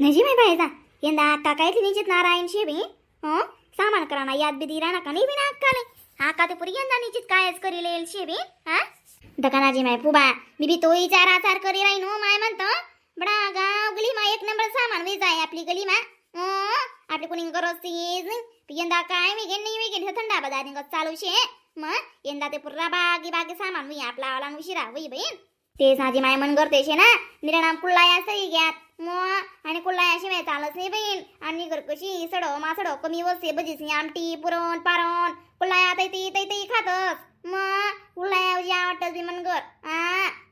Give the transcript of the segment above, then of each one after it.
नजी माय पाहिजा यंदा अक्का काय निश्चित नारायण शे बी सामान कराना याद बी दी राणा का नाही बी ना अक्काले अक्का ते पुरी यंदा निश्चित कायच करी लेल शे बी दकानाजी माय फुबा मी बी तो विचार आचार करी राहीन हो माय म्हणतो बडा गाव गली मा एक नंबर सामान वे जाय आपली गली मा आपली कोणी गरज तीज नाही यंदा काय मी गेन नाही वे गेन थंडा बदारी चालू शे मग यंदा ते पुरा बागी बागी सामान वी आपला वाला उशिरा वई बहीण ते साजी माय मन करते शे ना निराणाम कुल्लाया सही घ्यात मग आणि कुल्लाया शिवाय चालच नाही बहीण आणि घर कशी सडो मासडो कमी वसे भजीसनी आमटी पुरण पारण कुल्लाया तै खातस मग कुल्लाया उजी आवडतच बी मन कर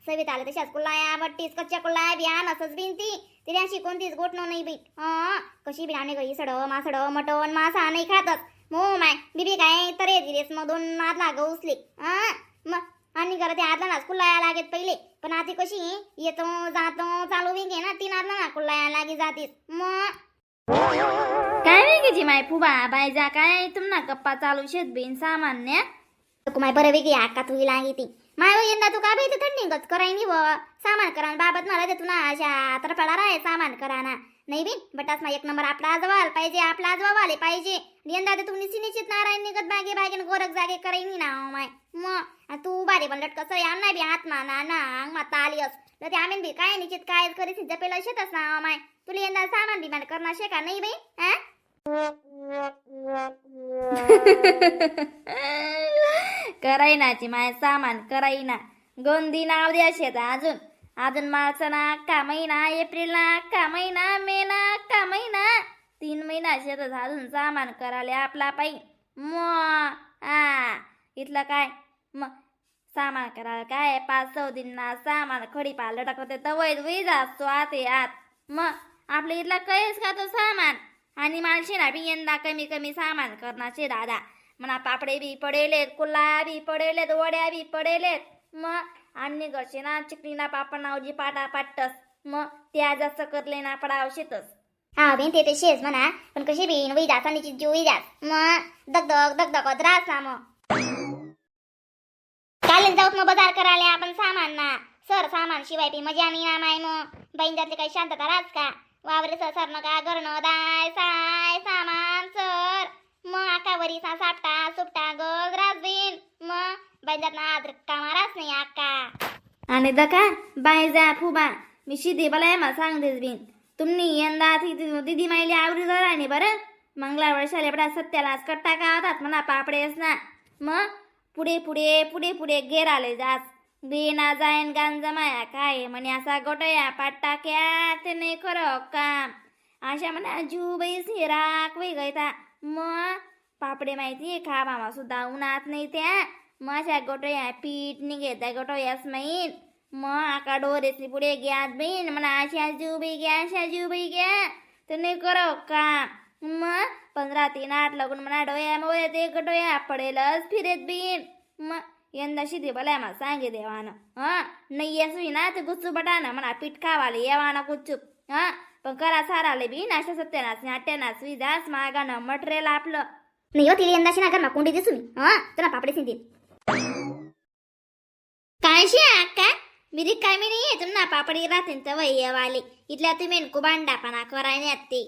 सवित आले तशाच कुल्लाया आवडतीस कच्च्या कुल्लाया बी आणसच बिनती तिने अशी कोणतीच गोठणं नाही बी कशी बी आणि घरी सडो मासडो मटण मासा नाही खातच मो माय बीबी काय तरे दिलेस मग दोन नाद लाग उचले मग आणि घरात आदला कुल्लाया लागेत पहिले पण आता कशी येतो जातो चालू बी घे ना तीन आदला कुल्लाया लागे जातीस मग काय वेगळी माय फुबा बायजा काय तुम्हाला गप्पा चालू शेत बिन सामान्य माय बरं वेगळी अक्का तुझी लागी ती माय यंदा तू का बी थंडी गच करायनी व सामान करा बाबत मला ते तुला अशा तरफाला राय सामान कराना नाही बिन बटास मा एक नंबर आपला आजवाल पाहिजे आपला आजवाले पाहिजे यंदा तर तुम्ही निश्चित नारायण निघत बागे बागे गोरख जागे करायनी ना माय मग तू बारे पण लटकस आमना बी हातमा ना नांग माता आलीस तर ते आम्ही बी काय निश्चित काय करीस जपेला शेतच ना माय तुला यंदा सामान बी मान करणार शे का नाही बाई करायनाची माय सामान करायना गोंदी नाव द्या शेत अजून मार्चना अख्खा महिना एप्रिलना अख्खा महिना मेना अख्खा महिना 3 महिना शेतात अजून सामान करायला आपला पाई इथलं काय मग सामान करायला काय 5-6 दिनना सामान खडी पाल टाकते तवय विजा स्वाते आत मग आपल्या इथला काहीच खातो सामान आणि माणशीना बी यंदा कमी सामान करण्याचे दादा म्हणा पापडे बी पडेलेत कुल्ला बी पडेलेत वड्या बी पडेलेत मग आणि घरचे ना चिकलीना पापड नावजी पाटा पाटस मग त्या जास्त करले ना पडाव शेतस बेन ते शेज म्हणा पण कशी बीन वही जाता निची जोई जात मग दगदग रास ना मग काल जाऊत मग बाजार करायला आपण सामान ना सर सामान शिवाय बी मजा नाही ना माय मग बहीण जातले काही शांतता राहत का वावरे सर नका घरनं दाय साय सामान सर मग आकावरी सा सापटा सुपटा गज राजबीन मग बाईजात ना आज कामाराच नाही आका आणि दका बायजा फुबा मी शिदी बलाय मा सांगतेस बिन तुम्ही यंदा दिदी मायली आवडी जराने बरं मंगळवार शाले बडा सत्यालाच कट्टा का होतात म्हणा पापडेस ना मग पुढे गेर आले जास बेना जाईन गांजा माया काय म्हणे असा गोटया पाटाक्या ते नाही खरं काम अशा म्हणा जू बैस राख वै गयता मग पापडे माहिती खा मामा सुद्धा उन्हात नाही त्या मग अशा गोटया पीठ निघेता गोटयास माहीत मग आका डोरेसली पुढे घ्यात बहीण म्हणा अशा जुबी घ्या ते नाही करो काम मग 15-3-8 लागून म्हणा डोया मोया ते गटोया पडेलच फिरेत बीन मग यंदा शिदी बलाय मला सांगे देवानं नाही असवी ना ते गुच्चू बटाना म्हणा पीठ खावाले येवाना गुच्चूप पण करा साराले बी नाश्ता सत्यानाच नाट्यानाच विजास मागानं मटेरियल आपलं नाही होती यंदाशी ना घरमा कोंडी दिसू तुला पापडे सिंधी काय शे अक्का मिरी काय मी नाही तुम्हाला पापडी राहते तर वयवाले इथल्या तुम्ही कुबांडा पणा करायने ते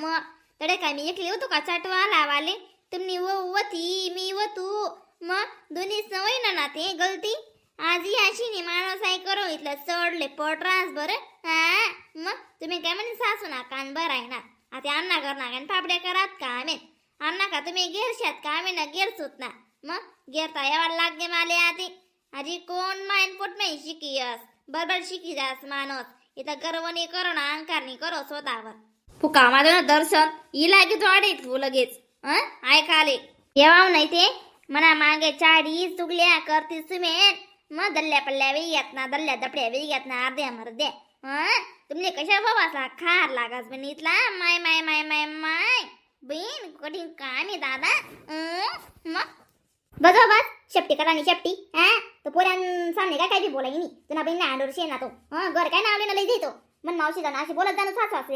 मग तडे काय मी एकली होतो का चटवा लावाले तुम्ही वती मी व तू मग दोन्ही सवय ना ते गलती आजी अशी नाही माणूस आहे करो इथलं चढले पटरास बरं मग तुम्ही काय म्हणे सासू ना कान बरं आहे ना आता अन्ना करणार पापड्या करात का आम्ही अन्ना का तुम्ही गेरशात का आम्ही ना गेर सुत ना मग गेरता यावर लागे माले आधी आजी कोण माइन पोट नाही शिकियस बरोबर शिकी जास माणूस इथं गर्वनी करो ना अंकारनी करो स्वतःवर फुका माझं दर्शन इला की थोडे तू लगेच ऐकाले येवाव नाही ते म्हणा मागे चाडी चुगल्या करतीस तुम्ही मग दल्ल्या पल्ल्या वेळी येत ना दल्ल्या दपड्या वेळी येत ना अर्ध्या मर्द्या तुमले कशा बाबासा खार लागास पण इथला माय माय माय माय माय बहीण कठीण काम आहे दादा मग बस शेपटी करा आणि शेपटी तो पोऱ्यां सामने काय बी बोलाय नाही तुला बहीण अंडोर शे ना तो घर काय नावले ना लई देतो मन मावशी जाणं अशी बोलत जाणं सासू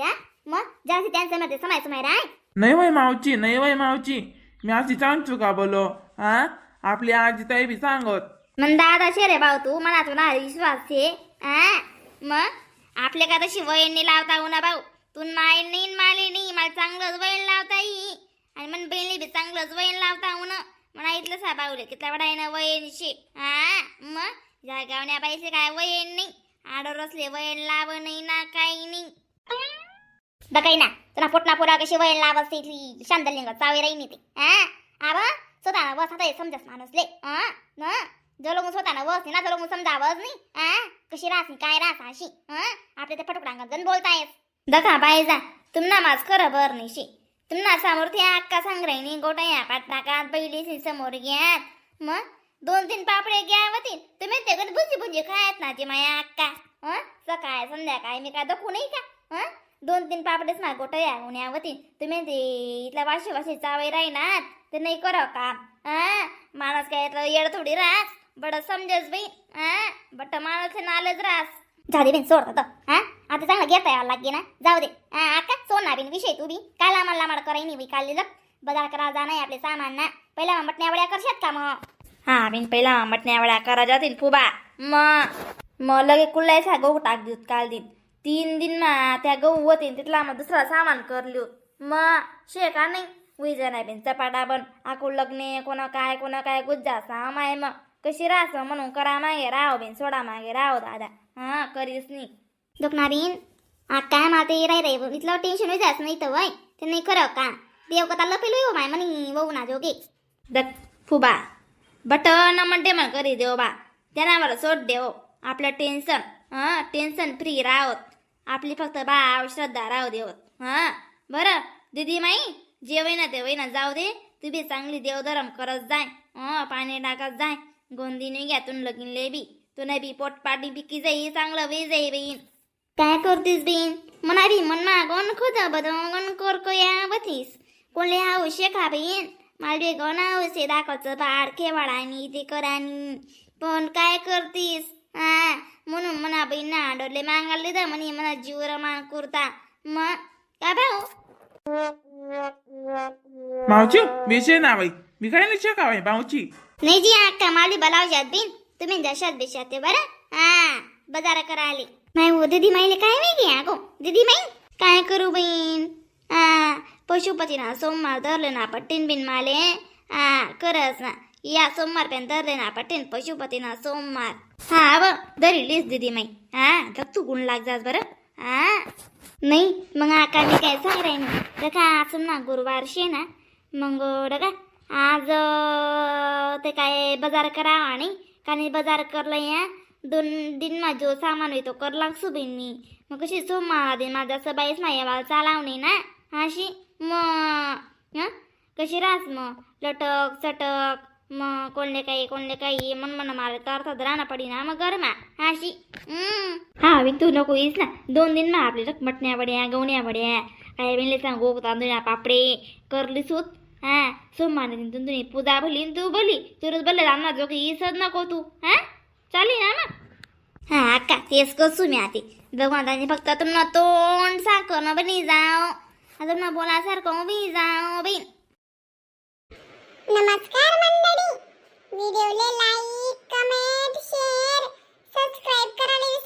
मग जास्त त्यांचं मध्ये समय राय नाही वय मावची मी अशी सांगतो का बोलो आपली आजी ताई बी सांगत मन दादा शे रे भाऊ तू मनात ना विश्वास शे मग आपल्या का तशी वयनी लावता उन्हा भाऊ तू माय नाही माले नाही मला चांगलंच वैन लावता येई आणि मन बहिणी बी चांगलंच वैन लावता उन म्हणा इथलं साबावले कितला वडा ना वयन शे हा मग जागावण्या पाहिजे काय वयन नाही आडोर असले वयन लाव नाही ना काही नाही दकाई ना तुला पोटना पोरा कशी वयन लावस ती शांदलिंग चावे राही ते हा आवा स्वतः वस आता समजस माणूसले हा न जो लोक स्वतःना वस ना जो लोक समजावच नाही हा कशी राहस काय राहस अशी हा आपले ते फटकडांग गण बोलतायस दखा पाहिजा तुम्हाला माझ खरं बर नाही शे तुम्हाला समोर ते अक्का सांगरायनी गोटा या पाटनाकात बैली समोर घ्यात मग 2-3 पापडे घ्या होतील तुम्ही ते कधी भुंजी भुंजी खायत ना ती माया अक्का सकाळ संध्याकाळी मी काय दखू नाही का 2-3 पापडेच ना गोटा या उन्या होतील तुम्ही ते इथल्या वाशी चावई राहीनात ते नाही करो का माणूस काय येड थोडी रास बड समजेस बाई बट माणूस नालच रास झाली बिन सोड होतं हा आता चांगलं घेता यावं लागे ना जाऊ दे आका सोना बिन विषय तू बी काल आम्हाला माड कराय नाही काल लग बाजार करा जाणार आपले सामान ना पहिला मटण्या वड्या करशात का मग हा बिन पहिला मटण्या वड्या करा जातील फुबा मग लगे कुल्लायचा गहू टाक देऊत काल दिन 3 दिन मा त्या गहू होतीन तिथला मग दुसरा सामान करल्यो मग शे का नाही उईजा नाही बिन चपाटा बन आकू लग्ने कोणा काय गुज्जा सामाय मग कशी राहस म्हणून करा मागे राव बिन सोडा मागे राव दादा करीस नाही दुखणारीन काय माते राय रे इथलं टेन्शन जास्त नाही तर वय ते नाही खरं का देव कथा लपेलो येऊ माय म्हणी वहू ना जोगे दक फुबा बट न म्हणते मग करी देव बा त्यांना मला सोड देव आपलं टेन्शन फ्री राहोत आपली फक्त भाव श्रद्धा राहू देवत बरं दीदी माई जेवय ना तेवय ना जाऊ दे तू बी चांगली देवधरम करत जाय पाणी टाकत जाय गोंदीने घ्या तुन लगीन लेबी तू नाही बी पोटपाटी पिकी जाई चांगलं वे जाई बहीण काय करतीस बिन म्हणारी मन मागून खुद बदवून कोरकोया बतीस कोणले हाऊशे खा बहीण मालवे गण हाऊशे दाखवचं बाळ केवाडानी ते करानी पण काय करतीस म्हणून म्हणा बहीण ना डोले मागायला दा म्हणे म्हणा जीव रमान करता मग काय भाऊ मावची विषय ना बाई मी काय नाही का बाई मावची नाही जी अक्का माली बलावजात बिन तुम्ही दशात बेशात बरं बाजार करा आले नाही हो दीदी माईले काय नाही गो दीदी माई काय करू बहीण पशुपतीना सोमवार धरले ना पट्टीन बिन माले करस ना या सोमवार पेन धरले ना पट्टीन पशुपतीना सोमवार व दरी लिस दीदी माई तर तू गुण लाग जास बरं नाही मग आका मी काय सांग राही ना दका आज ना गुरुवार शे ना मग डका आज ते काय बाजार करा आणि कानी बाजार करलं या 2 दिन मा जो सामान होतो कर लागसू बिन मी मग कशी सोमवार दिन माझा सबाईस मायावाला चालावणे ना अशी मग कशी रास मग लटक चटक मग कोणले काही मन मला तर राहणं पडी ना मग गरमा अशी मी तू नको येईस ना 2 दिन मा आपली मटण्या वड्या गवण्या वड्या काय बिनले सांगू तांदूळ पापडे करली सूत सोमवार दिन तुम्ही पूजा भली तू बोली तुरच बोलले रामना जो की इसच नको तू चालेल ना मग अक्का तेच कसू मी आधी भगवंतांनी फक्त तुम्हाला तोंड सारखं न बनी जाओ तुम्हाला बोलासारखं बी जाओ बी नमस्कार मंडळी व्हिडिओला लाईक कमेंट शेअर सबस्क्राईब करायला